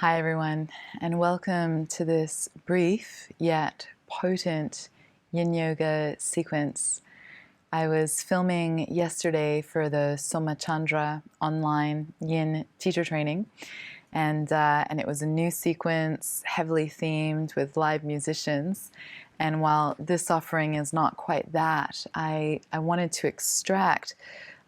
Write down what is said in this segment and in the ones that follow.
Hi everyone, and welcome to this brief yet potent Yin Yoga sequence. I was filming yesterday for the Somachandra online Yin teacher training, and it was a new sequence, heavily themed with live musicians. And while this offering is not quite that, I wanted to extract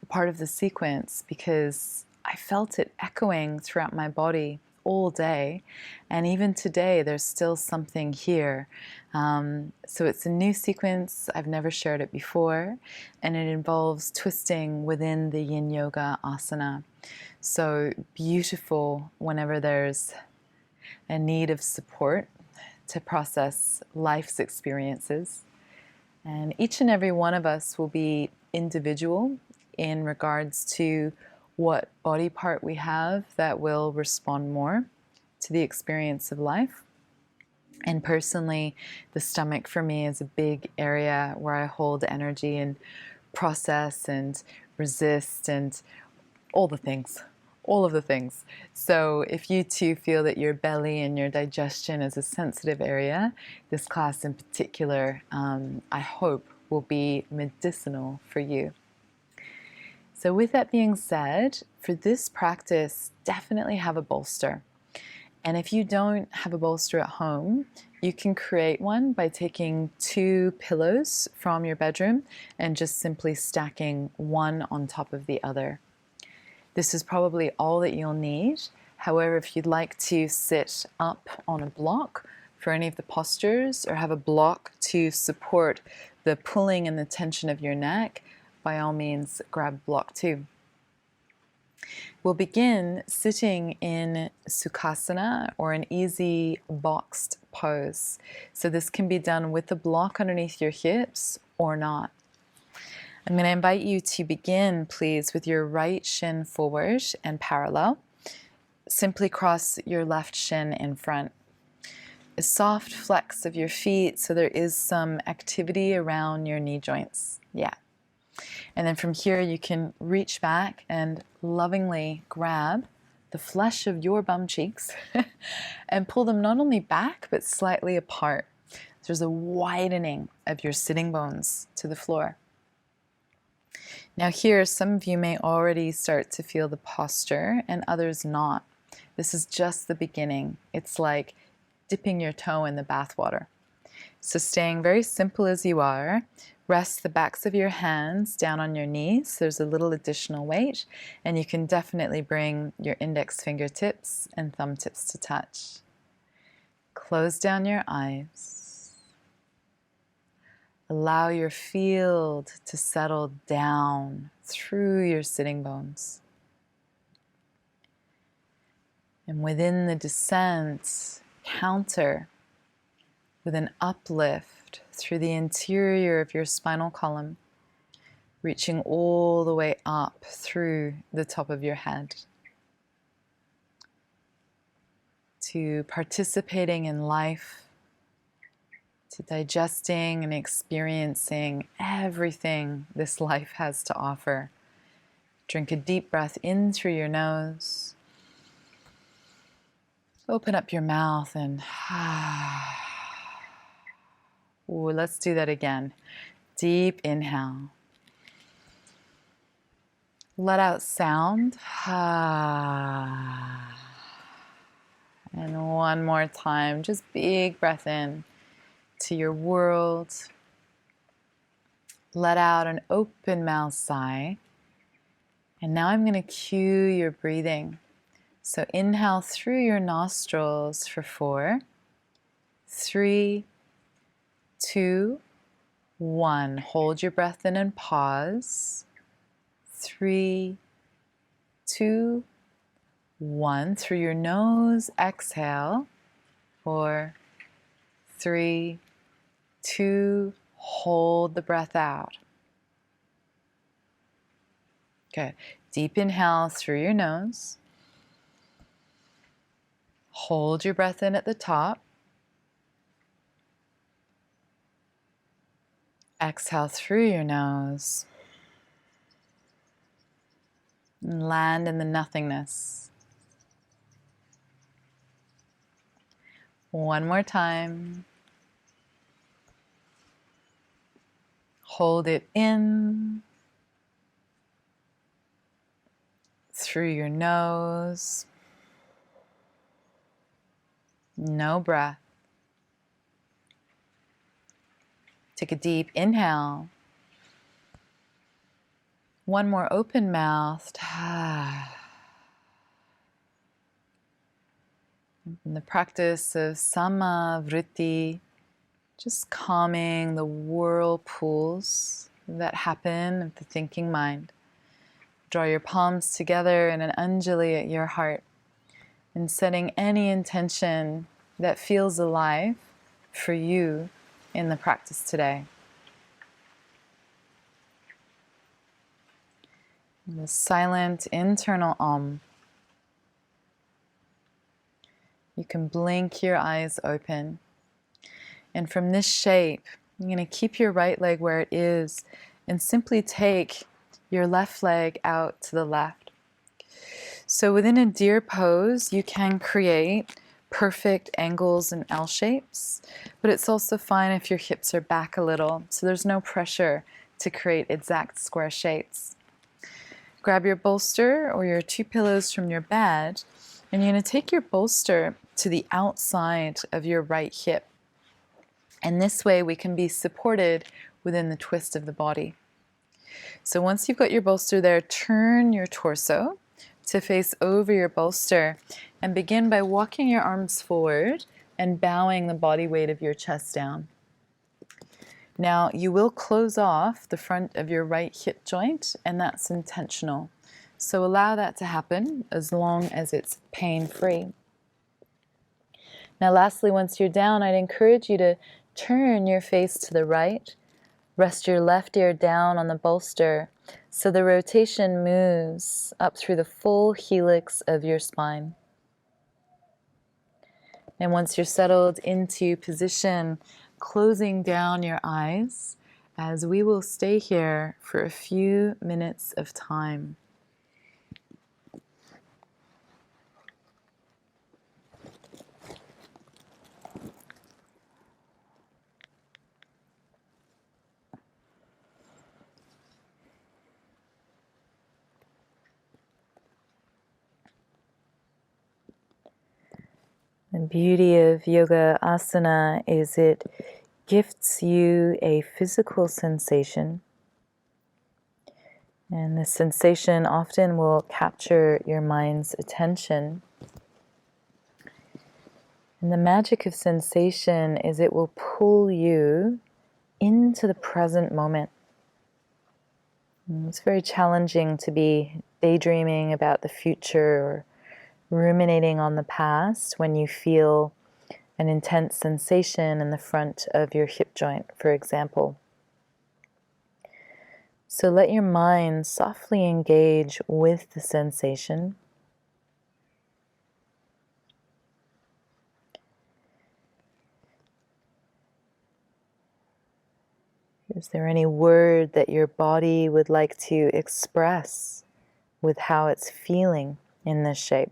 a part of the sequence because I felt it echoing throughout my body all day, and even today there's still something here. So it's a new sequence, I've never shared it before, and it involves twisting within the Yin Yoga asana. So beautiful whenever there's a need of support to process life's experiences. And each and every one of us will be individual in regards to what body part we have that will respond more to the experience of life. And personally, the stomach for me is a big area where I hold energy and process and resist and all the things, all of the things. So if you too feel that your belly and your digestion is a sensitive area, this class in particular, I hope will be medicinal for you. So with that being said, for this practice, definitely have a bolster. And if you don't have a bolster at home, you can create one by taking 2 pillows from your bedroom and just simply stacking one on top of the other. This is probably all that you'll need. However, if you'd like to sit up on a block for any of the postures or have a block to support the pulling and the tension of your neck, by all means, grab block 2. We'll begin sitting in Sukhasana, or an easy boxed pose. So this can be done with the block underneath your hips or not. I'm going to invite you to begin, please, with your right shin forward and parallel. Simply cross your left shin in front. A soft flex of your feet, so there is some activity around your knee joints. Yeah. And then from here, you can reach back and lovingly grab the flesh of your bum cheeks and pull them not only back, but slightly apart. There's a widening of your sitting bones to the floor. Now here, some of you may already start to feel the posture and others not. This is just the beginning. It's like dipping your toe in the bathwater. So staying very simple as you are, rest the backs of your hands down on your knees. There's a little additional weight, and you can definitely bring your index fingertips and thumb tips to touch. Close down your eyes. Allow your field to settle down through your sitting bones. And within the descent, counter with an uplift through the interior of your spinal column, reaching all the way up through the top of your head, to participating in life, to digesting and experiencing everything this life has to offer. Drink a deep breath in through your nose. Open up your mouth and Ooh, let's do that again. Deep inhale. Let out sound. And one more time, just big breath in to your world. Let out an open mouth sigh. And now I'm going to cue your breathing. So inhale through your nostrils for 4, 3, 2, 1. Hold your breath in and pause. 3, 2, 1. Through your nose, exhale. 4, 3, 2, hold the breath out. Good. Deep inhale through your nose. Hold your breath in at the top. Exhale through your nose. And land in the nothingness. One more time. Hold it in through your nose. No breath. Take a deep inhale. One more open-mouthed. In the practice of samavritti, just calming the whirlpools that happen of the thinking mind. Draw your palms together in an anjali at your heart and setting any intention that feels alive for you in the practice today. The silent internal Om. You can blink your eyes open. And from this shape, you're going to keep your right leg where it is and simply take your left leg out to the left. So within a deer pose, you can create perfect angles and L shapes, but it's also fine if your hips are back a little, so there's no pressure to create exact square shapes. Grab your bolster or your 2 pillows from your bed, and you're going to take your bolster to the outside of your right hip. And this way we can be supported within the twist of the body. So once you've got your bolster there, turn your torso to face over your bolster and begin by walking your arms forward and bowing the body weight of your chest down. Now you will close off the front of your right hip joint, and that's intentional. So allow that to happen as long as it's pain-free. Now lastly, once you're down, I'd encourage you to turn your face to the right. Rest your left ear down on the bolster so the rotation moves up through the full helix of your spine. And once you're settled into position, closing down your eyes as we will stay here for a few minutes of time. The beauty of yoga asana is it gifts you a physical sensation. And the sensation often will capture your mind's attention. And the magic of sensation is it will pull you into the present moment. And it's very challenging to be daydreaming about the future or ruminating on the past when you feel an intense sensation in the front of your hip joint, for example. So let your mind softly engage with the sensation. Is there any word that your body would like to express with how it's feeling in this shape?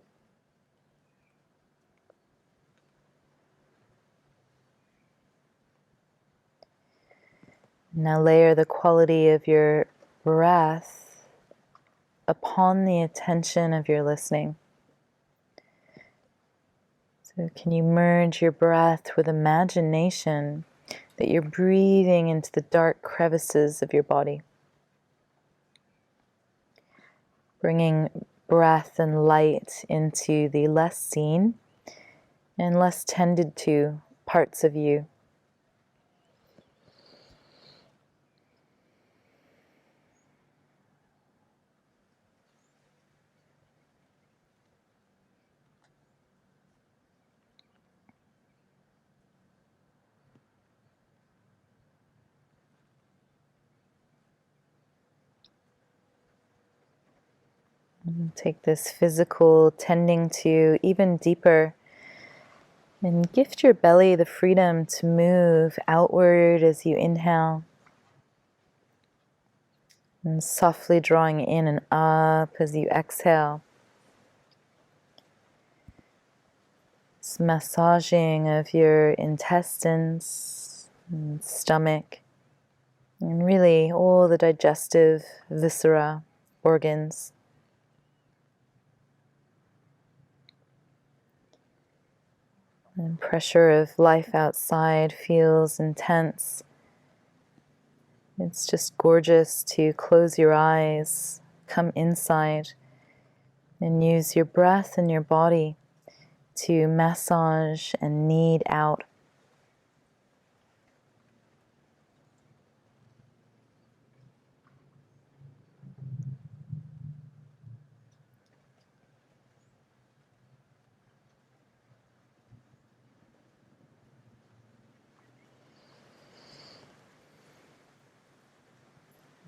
Now layer the quality of your breath upon the attention of your listening. So can you merge your breath with imagination that you're breathing into the dark crevices of your body? Bringing breath and light into the less seen and less tended to parts of you. Take this physical tending to even deeper and gift your belly the freedom to move outward as you inhale and softly drawing in and up as you exhale. This massaging of your intestines and stomach, and really all the digestive viscera, organs. And pressure of life outside feels intense. It's just gorgeous to close your eyes, come inside, and use your breath and your body to massage and knead out.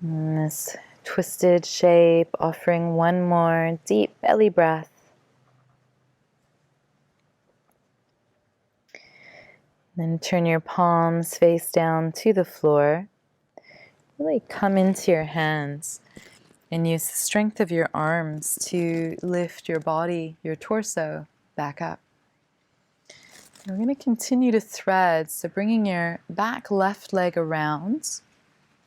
In this twisted shape, offering one more deep belly breath. Then turn your palms face down to the floor. Really come into your hands and use the strength of your arms to lift your body, your torso, back up. We're going to continue to thread, so bringing your back left leg around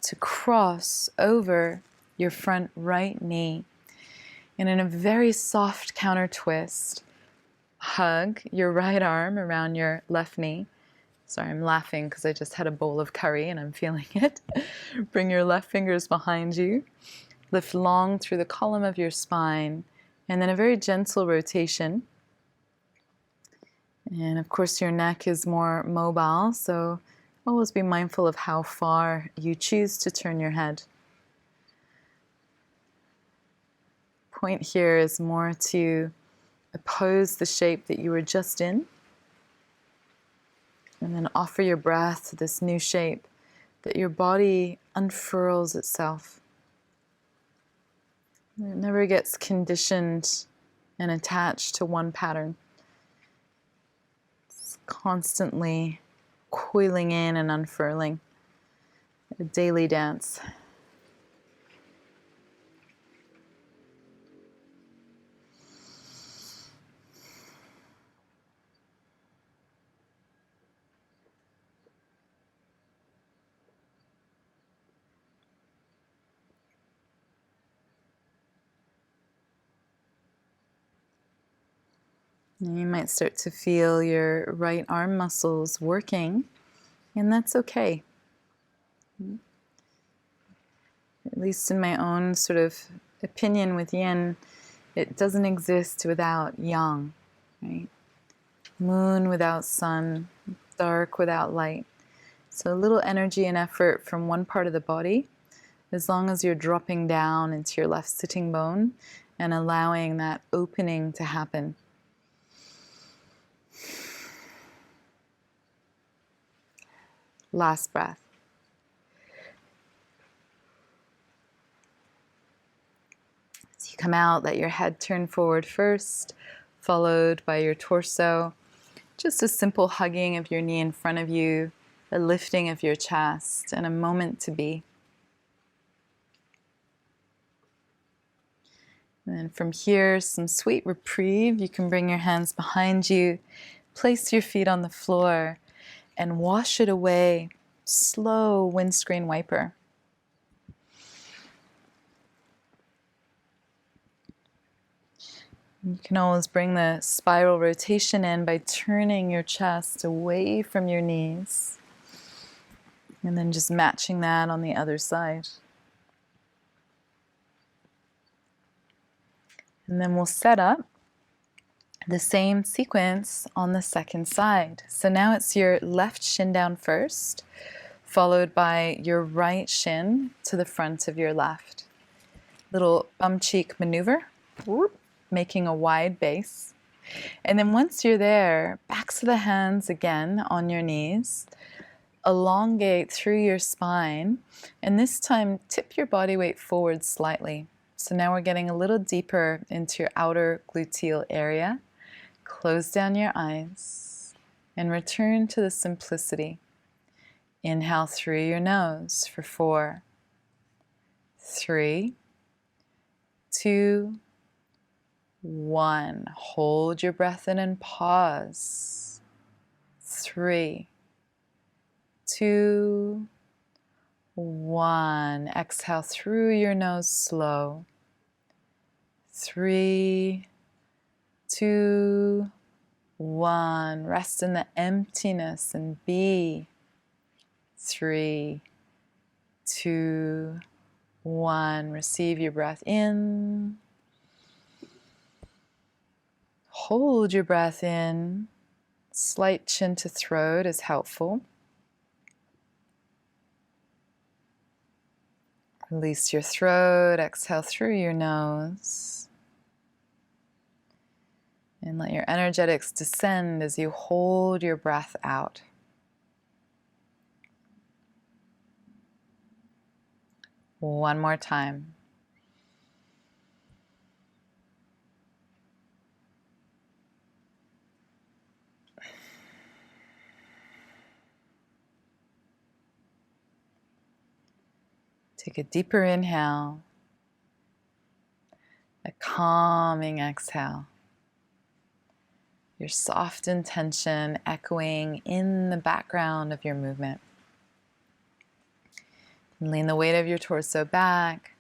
to cross over your front right knee. And in a very soft counter twist, hug your right arm around your left knee. Sorry, I'm laughing because I just had a bowl of curry and I'm feeling it. Bring your left fingers behind you. Lift long through the column of your spine. And then a very gentle rotation. And of course your neck is more mobile, so always be mindful of how far you choose to turn your head. Point here is more to oppose the shape that you were just in. And then offer your breath to this new shape, that your body unfurls itself. It never gets conditioned and attached to one pattern. It's constantly coiling in and unfurling. A daily dance. You might start to feel your right arm muscles working, and that's okay. At least in my own sort of opinion with Yin, it doesn't exist without Yang, right? Moon without sun, dark without light. So a little energy and effort from one part of the body, as long as you're dropping down into your left sitting bone and allowing that opening to happen. Last breath. As you come out, let your head turn forward first, followed by your torso. Just a simple hugging of your knee in front of you, a lifting of your chest, and a moment to be. And then from here, some sweet reprieve. You can bring your hands behind you, place your feet on the floor, and wash it away. Slow windscreen wiper. You can always bring the spiral rotation in by turning your chest away from your knees. And then just matching that on the other side. And then we'll set up the same sequence on the second side. So now it's your left shin down first, followed by your right shin to the front of your left. Little bum cheek maneuver, making a wide base. And then once you're there, backs of the hands again on your knees. Elongate through your spine, and this time tip your body weight forward slightly. So now we're getting a little deeper into your outer gluteal area. Close down your eyes and return to the simplicity. Inhale through your nose for 4, 3, 2, 1. Hold your breath in and pause. 3, 2, 1. Exhale through your nose slow. 3, 2, 1. Rest in the emptiness and be. 3, 2, 1. Receive your breath in. Hold your breath in. Slight chin to throat is helpful. Release your throat. Exhale through your nose. And let your energetics descend as you hold your breath out. One more time. Take a deeper inhale, a calming exhale. Your soft intention echoing in the background of your movement. And lean the weight of your torso back.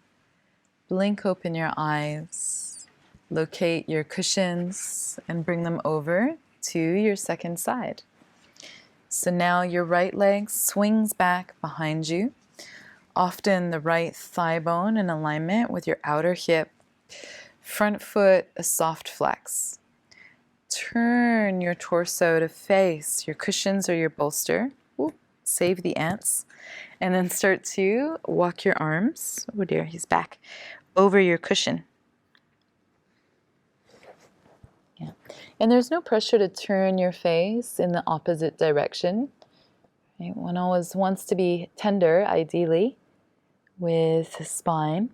Blink open your eyes. Locate your cushions and bring them over to your second side. So now your right leg swings back behind you. Often the right thigh bone in alignment with your outer hip. Front foot a soft flex. Turn your torso to face your cushions or your bolster. Ooh, save the ants. And then start to walk your arms, oh dear, he's back, over your cushion. Yeah. And there's no pressure to turn your face in the opposite direction. Right? One always wants to be tender, ideally, with the spine.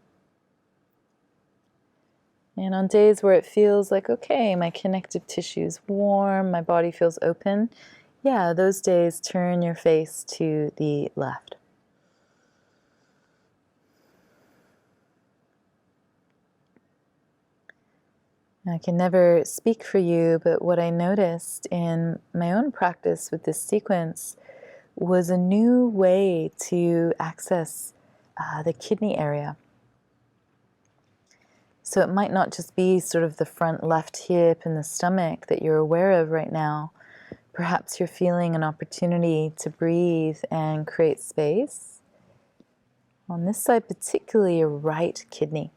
And on days where it feels like, okay, my connective tissue is warm, my body feels open, yeah, those days turn your face to the left. I can never speak for you, but what I noticed in my own practice with this sequence was a new way to access the kidney area. So it might not just be sort of the front left hip and the stomach that you're aware of right now. Perhaps you're feeling an opportunity to breathe and create space. On this side, particularly your right kidney.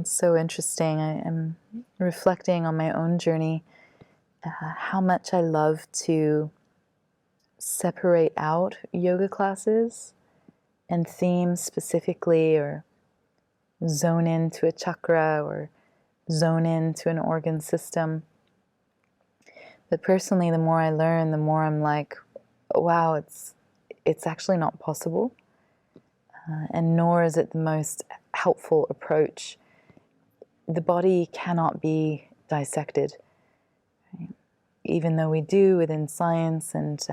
It's so interesting. I am reflecting on my own journey, how much I love to separate out yoga classes and themes specifically, or zone into a chakra or zone into an organ system. But personally, the more I learn, the more I'm like, wow, it's actually not possible. And nor is it the most helpful approach. The body cannot be dissected, right? Even though we do within science and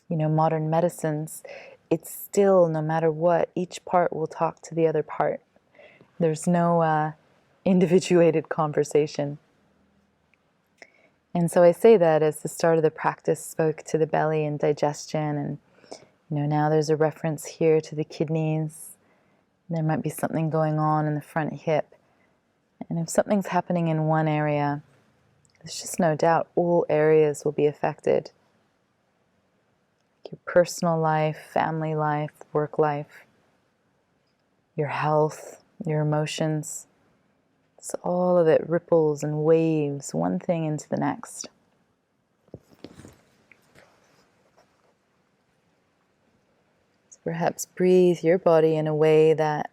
modern medicines, it's still, no matter what, each part will talk to the other part. There's no individuated conversation. And so I say that as the start of the practice spoke to the belly and digestion, and now there's a reference here to the kidneys. There might be something going on in the front hip. And if something's happening in one area, there's just no doubt all areas will be affected. Your personal life, family life, work life, your health, your emotions. So all of it ripples and waves one thing into the next. So perhaps breathe your body in a way that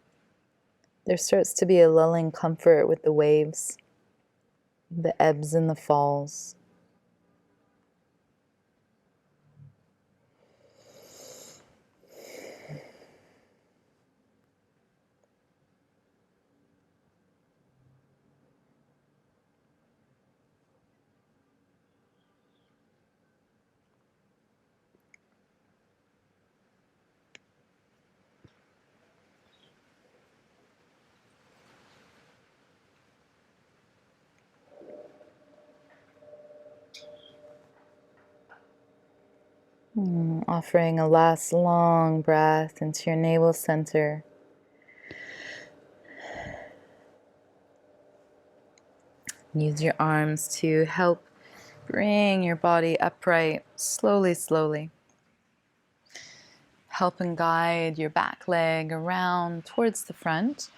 there starts to be a lulling comfort with the waves, the ebbs and the falls. Offering a last long breath into your navel center. Use your arms to help bring your body upright, slowly, slowly. Help and guide your back leg around towards the front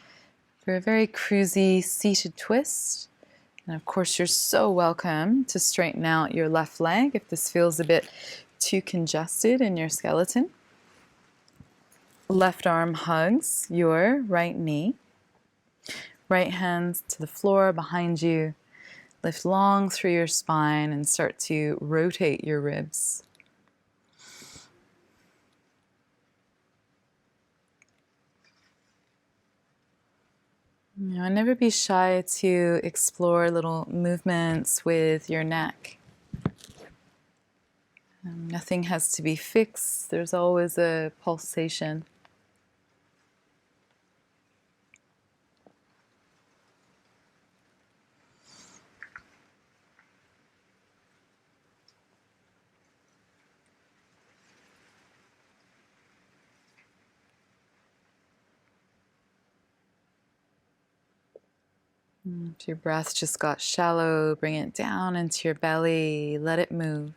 for a very cruisy seated twist. And of course, you're so welcome to straighten out your left leg if this feels a bit too congested in your skeleton. Left arm hugs your right knee. Right hands to the floor behind you. Lift long through your spine and start to rotate your ribs. Never be shy to explore little movements with your neck. Nothing has to be fixed. There's always a pulsation. If your breath just got shallow, bring it down into your belly. Let it move.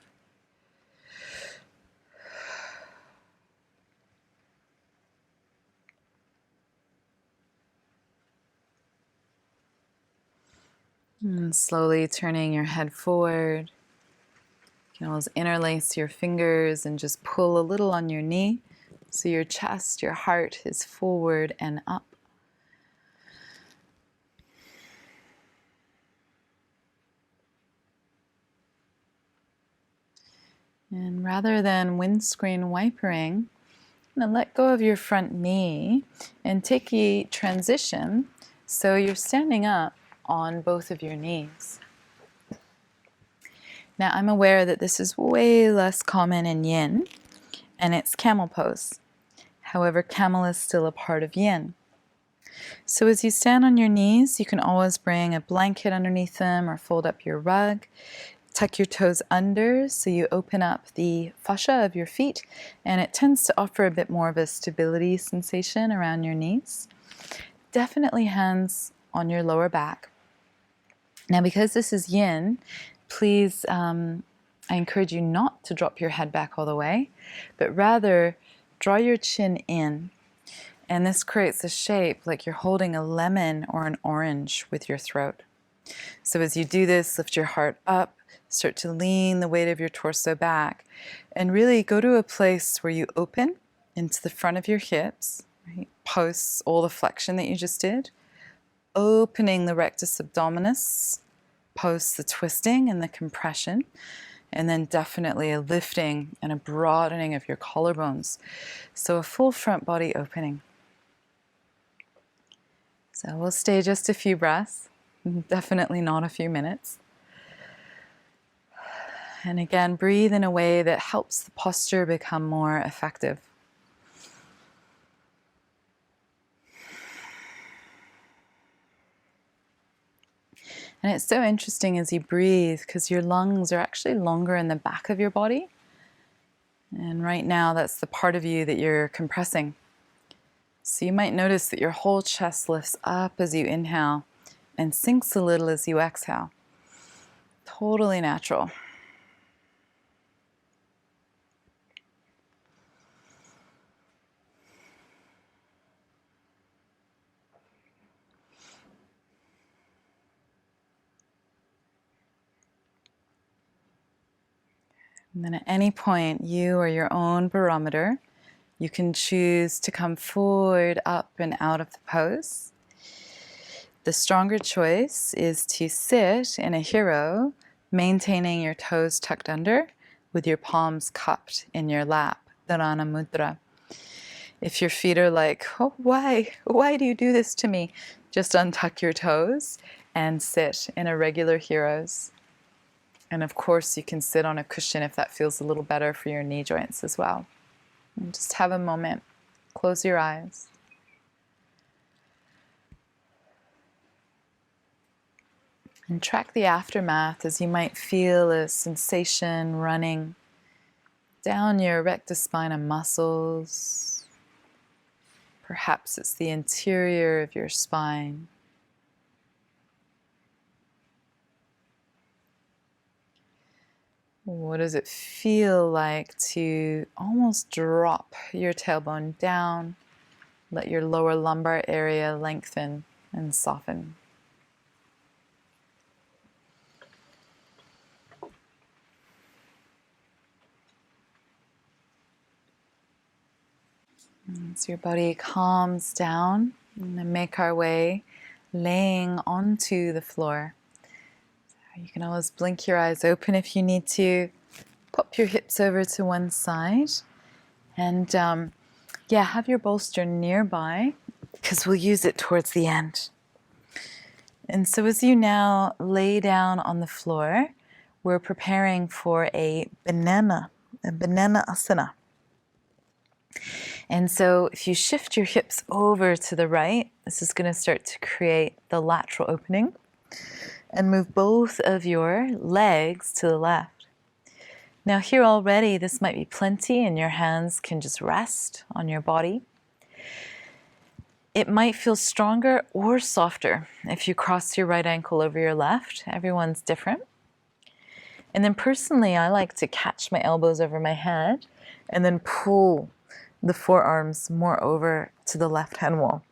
And slowly turning your head forward. You can always interlace your fingers and just pull a little on your knee so your chest, your heart is forward and up. And rather than windscreen wipering, now let go of your front knee and take a transition so you're standing up on both of your knees. Now I'm aware that this is way less common in Yin, and it's camel pose. However, camel is still a part of Yin. So as you stand on your knees, you can always bring a blanket underneath them or fold up your rug. Tuck your toes under so you open up the fascia of your feet, and it tends to offer a bit more of a stability sensation around your knees. Definitely hands on your lower back. Now, because this is Yin, please, I encourage you not to drop your head back all the way, but rather draw your chin in. And this creates a shape like you're holding a lemon or an orange with your throat. So as you do this, lift your heart up, start to lean the weight of your torso back, and really go to a place where you open into the front of your hips, right? Post all the flexion that you just did, opening the rectus abdominis, post the twisting and the compression, and then definitely a lifting and a broadening of your collarbones. So a full front body opening. So we'll stay just a few breaths, definitely not a few minutes. And again, breathe in a way that helps the posture become more effective. And it's so interesting as you breathe because your lungs are actually longer in the back of your body. And right now, that's the part of you that you're compressing. So you might notice that your whole chest lifts up as you inhale and sinks a little as you exhale. Totally natural. And then at any point, you are your own barometer. You can choose to come forward, up, and out of the pose. The stronger choice is to sit in a hero, maintaining your toes tucked under with your palms cupped in your lap, Dharana Mudra. If your feet are like, oh, why do you do this to me? Just untuck your toes and sit in a regular heroes. And of course, you can sit on a cushion if that feels a little better for your knee joints as well. And just have a moment. Close your eyes. And track the aftermath as you might feel a sensation running down your rectus spina muscles. Perhaps it's the interior of your spine. What does it feel like to almost drop your tailbone down? Let your lower lumbar area lengthen and soften. As your body calms down, we're going to make our way laying onto the floor. You can always blink your eyes open if you need to. Pop your hips over to one side. And have your bolster nearby because we'll use it towards the end. And so as you now lay down on the floor, we're preparing for a banana asana. And so if you shift your hips over to the right, this is going to start to create the lateral opening. And move both of your legs to the left. Now here already, this might be plenty and your hands can just rest on your body. It might feel stronger or softer if you cross your right ankle over your left. Everyone's different. And then personally, I like to catch my elbows over my head and then pull the forearms more over to the left hand wall.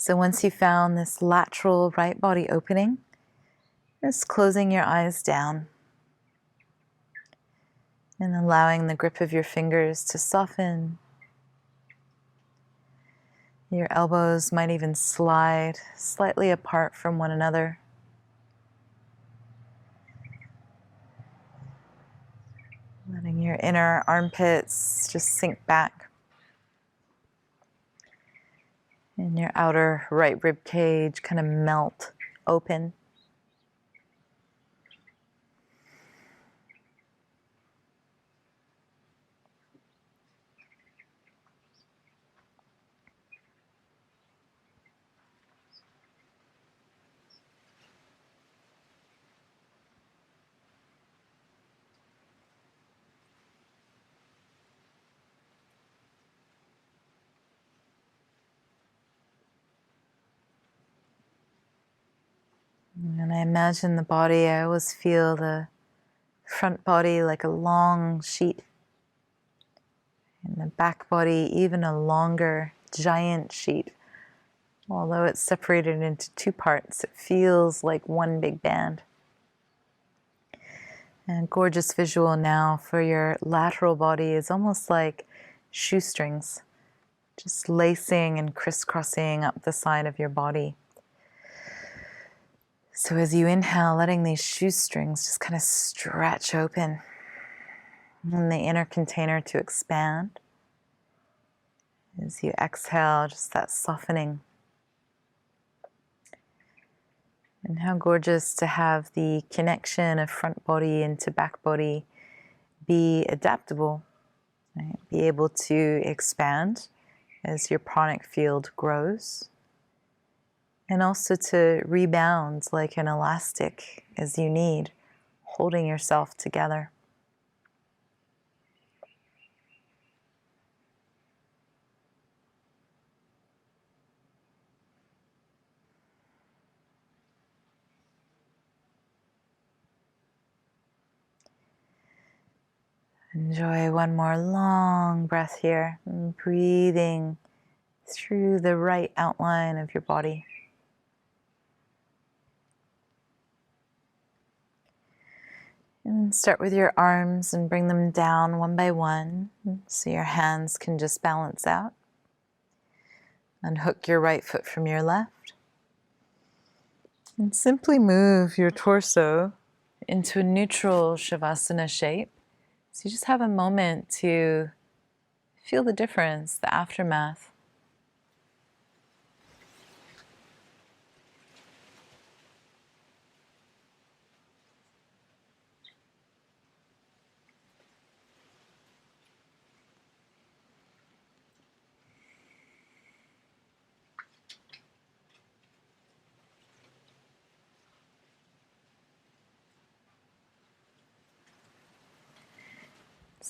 So once you've found this lateral right body opening, just closing your eyes down and allowing the grip of your fingers to soften. Your elbows might even slide slightly apart from one another. Letting your inner armpits just sink back. And your outer right rib cage kind of melt open. And I imagine the body, I always feel the front body like a long sheet. And the back body, even a longer, giant sheet. Although it's separated into two parts, it feels like one big band. And a gorgeous visual now for your lateral body is almost like shoestrings, just lacing and crisscrossing up the side of your body. So as you inhale, letting these shoestrings just kind of stretch open and the inner container to expand. As you exhale, just that softening. And how gorgeous to have the connection of front body into back body be adaptable, right? Be able to expand as your pranic field grows. And also to rebound like an elastic as you need, holding yourself together. Enjoy one more long breath here, and breathing through the right outline of your body. And start with your arms and bring them down one by one so your hands can just balance out. Unhook your right foot from your left. And simply move your torso into a neutral Savasana shape. So you just have a moment to feel the difference, the aftermath.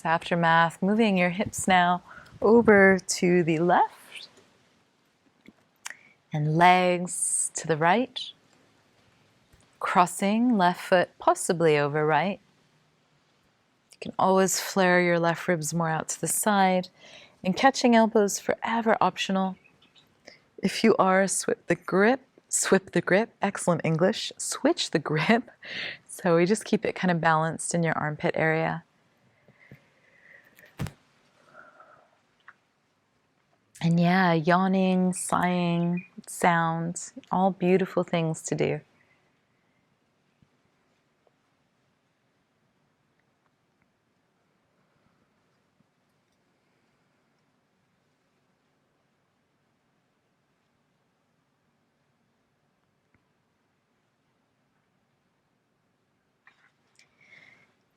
So aftermath, moving your hips now over to the left and legs to the right. Crossing left foot possibly over right. You can always flare your left ribs more out to the side, and catching elbows forever optional. If you are, swip the grip, excellent English, switch the grip. So we just keep it kind of balanced in your armpit area. And yeah, yawning, sighing, sounds, all beautiful things to do.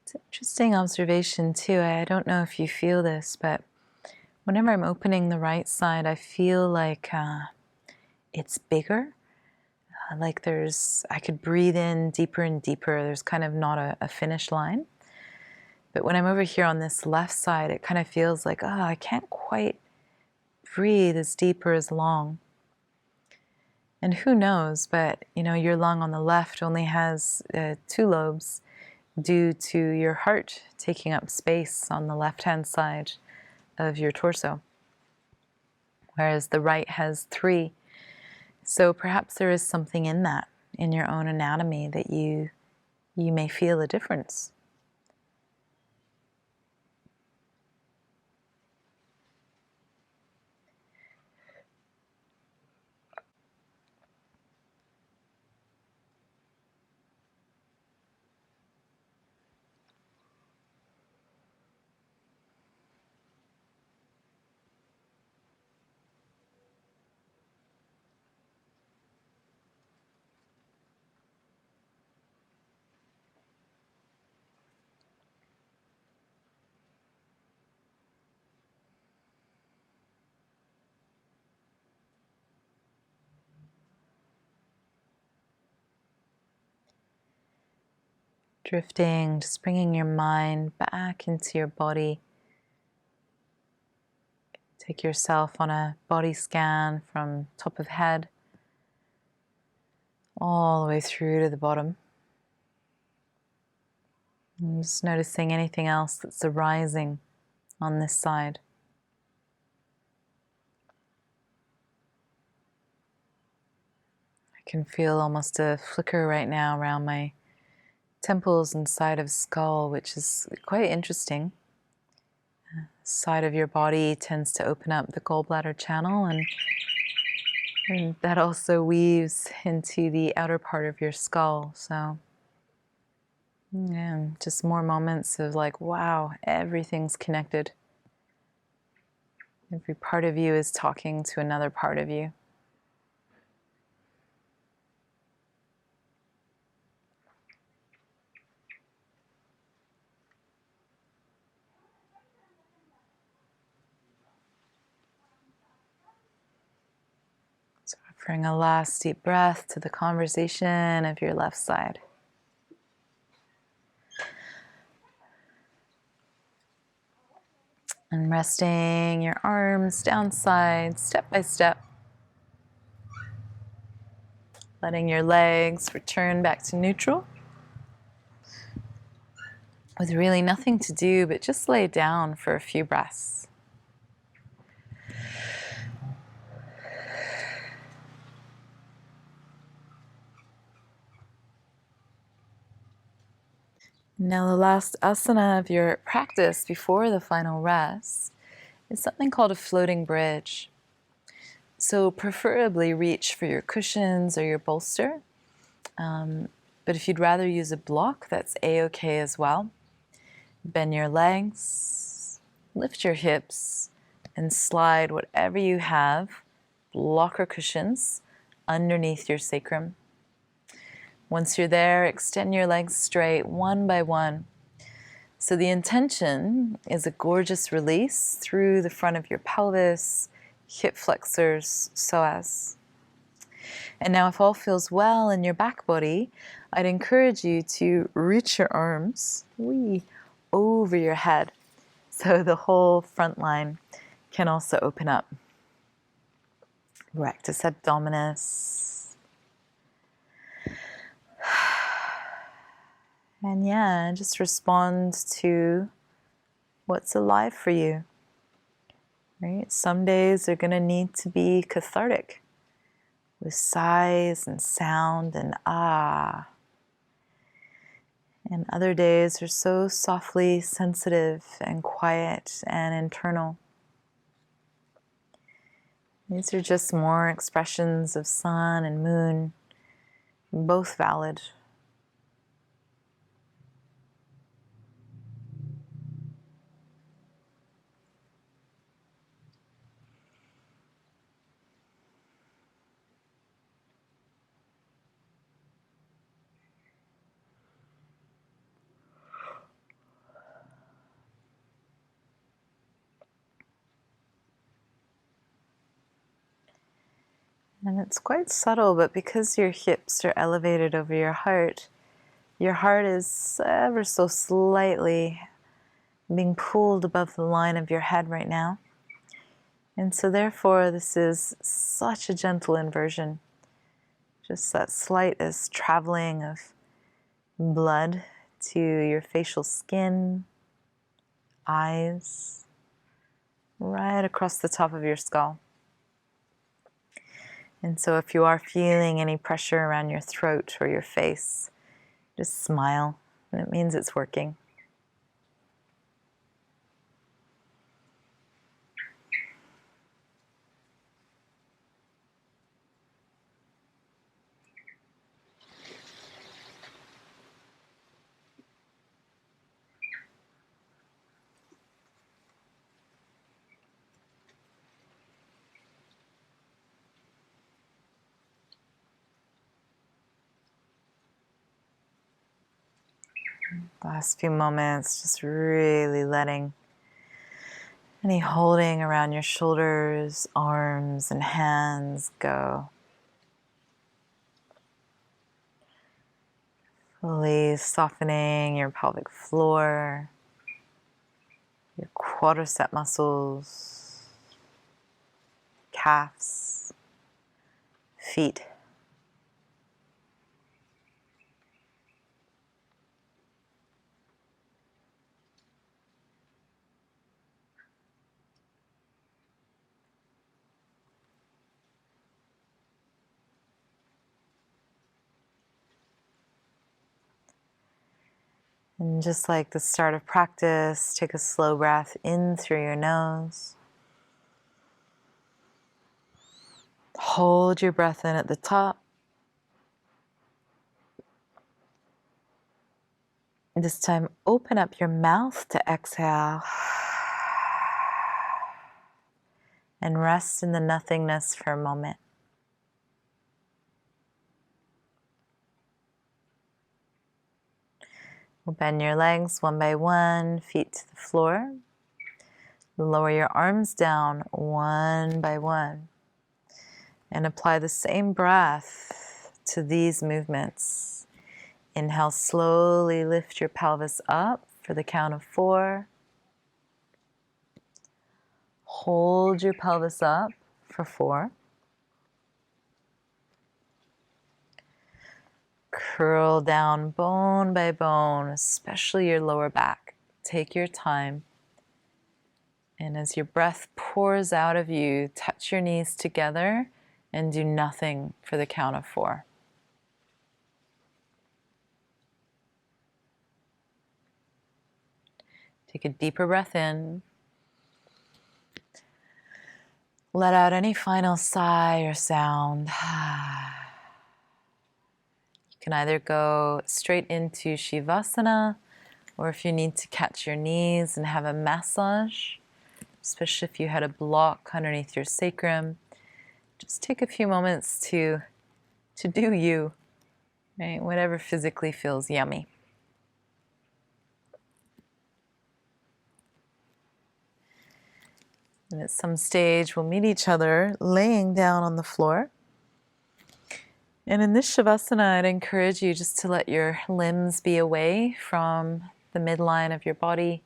It's an interesting observation too. I don't know if you feel this, but whenever I'm opening the right side, I feel like it's bigger. Like I could breathe in deeper and deeper. There's kind of not a finish line. But when I'm over here on this left side, it kind of feels like, I can't quite breathe as deep or as long. And who knows, but your lung on the left only has 2 lobes due to your heart taking up space on the left-hand side of your torso, whereas the right has 3. So perhaps there is something in that, in your own anatomy, that you may feel a difference. Drifting, just bringing your mind back into your body. Take yourself on a body scan from top of head all the way through to the bottom. And just noticing anything else that's arising on this side. I can feel almost a flicker right now around my temples and side of skull, which is quite interesting. Side of your body tends to open up the gallbladder channel, and that also weaves into the outer part of your skull. So yeah, just more moments of like, wow, everything's connected. Every part of you is talking to another part of you. So offering a last deep breath to the conversation of your left side. And resting your arms down side, step by step. Letting your legs return back to neutral. With really nothing to do but just lay down for a few breaths. Now the last asana of your practice before the final rest is something called a floating bridge. So preferably reach for your cushions or your bolster. But if you'd rather use a block, that's a-okay as well. Bend your legs, lift your hips, and slide whatever you have, block or cushions, underneath your sacrum. Once you're there, extend your legs straight one by one. So the intention is a gorgeous release through the front of your pelvis, hip flexors, psoas. And now if all feels well in your back body, I'd encourage you to reach your arms over your head. So the whole front line can also open up. Rectus abdominis. And yeah, just respond to what's alive for you. Right? Some days are going to need to be cathartic with sighs and sound and ah. And other days are so softly sensitive and quiet and internal. These are just more expressions of sun and moon, both valid. And it's quite subtle, but because your hips are elevated over your heart is ever so slightly being pulled above the line of your head right now. And so therefore, this is such a gentle inversion. Just that slightest traveling of blood to your facial skin, eyes, right across the top of your skull. And so if you are feeling any pressure around your throat or your face, just smile, and it means it's working. Last few moments, just really letting any holding around your shoulders, arms, and hands go. Fully softening your pelvic floor, your quadricep muscles, calves, feet. And just like the start of practice, take a slow breath in through your nose. Hold your breath in at the top. This time, open up your mouth to exhale. And rest in the nothingness for a moment. We'll bend your legs one by one, feet to the floor. Lower your arms down one by one. And apply the same breath to these movements. Inhale, slowly lift your pelvis up for the count of 4. Hold your pelvis up for 4. Curl down bone by bone, especially your lower back. Take your time. And as your breath pours out of you, touch your knees together and do nothing for the count of 4. Take a deeper breath in. Let out any final sigh or sound. You can either go straight into Savasana, or if you need to catch your knees and have a massage, especially if you had a block underneath your sacrum, just take a few moments to do you, right? Whatever physically feels yummy. And at some stage, we'll meet each other laying down on the floor. And in this Savasana, I'd encourage you just to let your limbs be away from the midline of your body.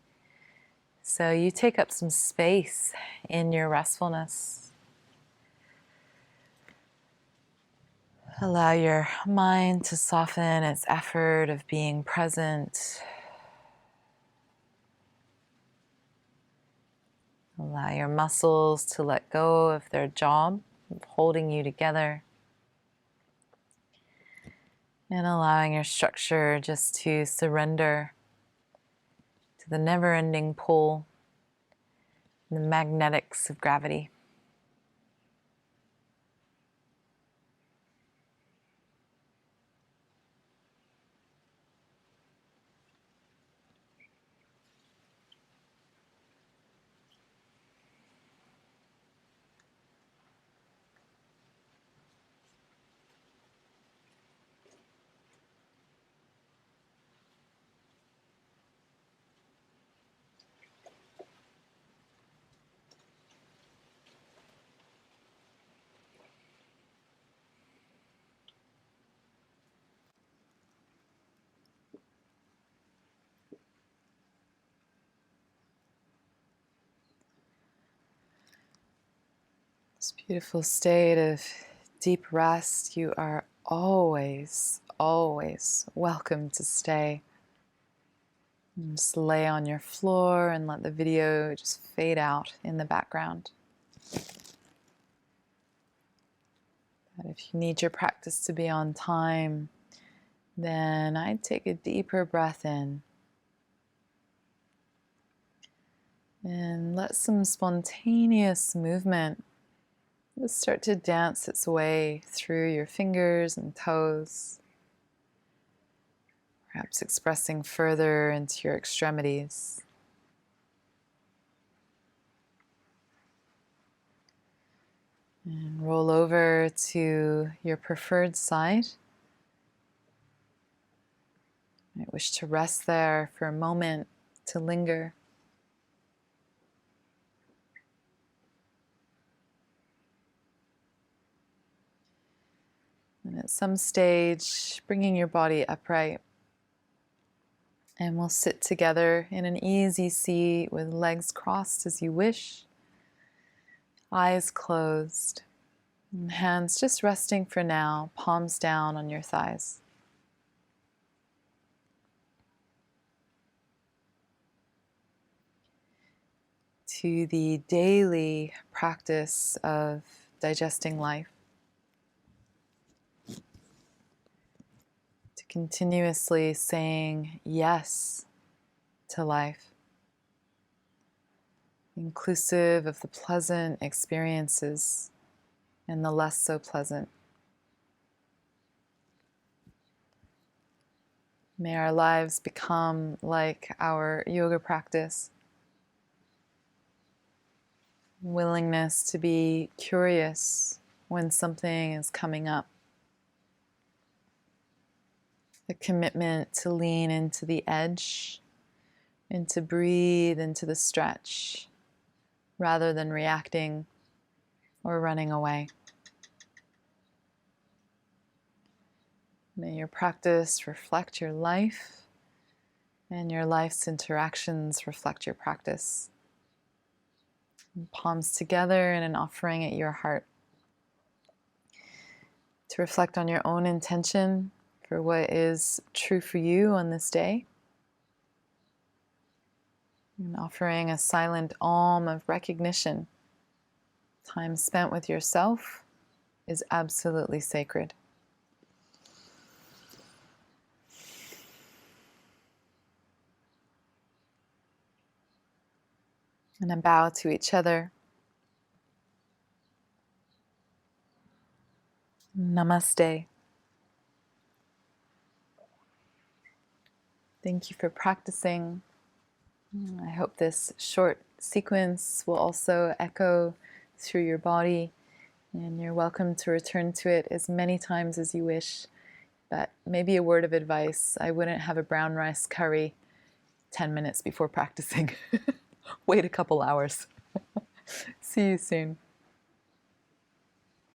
So you take up some space in your restfulness. Allow your mind to soften its effort of being present. Allow your muscles to let go of their job of holding you together. And allowing your structure just to surrender to the never-ending pull, the magnetics of gravity. This beautiful state of deep rest, you are always, always welcome to stay. And just lay on your floor and let the video just fade out in the background. But if you need your practice to be on time, then I'd take a deeper breath in. And let some spontaneous movement just start to dance its way through your fingers and toes, perhaps expressing further into your extremities. And roll over to your preferred side. You might wish to rest there for a moment, to linger. And at some stage, bringing your body upright. And we'll sit together in an easy seat with legs crossed as you wish, eyes closed, and hands just resting for now, palms down on your thighs. To the daily practice of digesting life, to continuously saying yes to life, inclusive of the pleasant experiences and the less so pleasant. May our lives become like our yoga practice. Willingness to be curious when something is coming up. The commitment to lean into the edge and to breathe into the stretch rather than reacting or running away. May your practice reflect your life and your life's interactions reflect your practice. Palms together in an offering at your heart. To reflect on your own intention for what is true for you on this day. And offering a silent Om of recognition. Time spent with yourself is absolutely sacred. And a bow to each other. Namaste. Thank you for practicing. I hope this short sequence will also echo through your body, and you're welcome to return to it as many times as you wish. But maybe a word of advice, I wouldn't have a brown rice curry 10 minutes before practicing. Wait a couple hours. See you soon.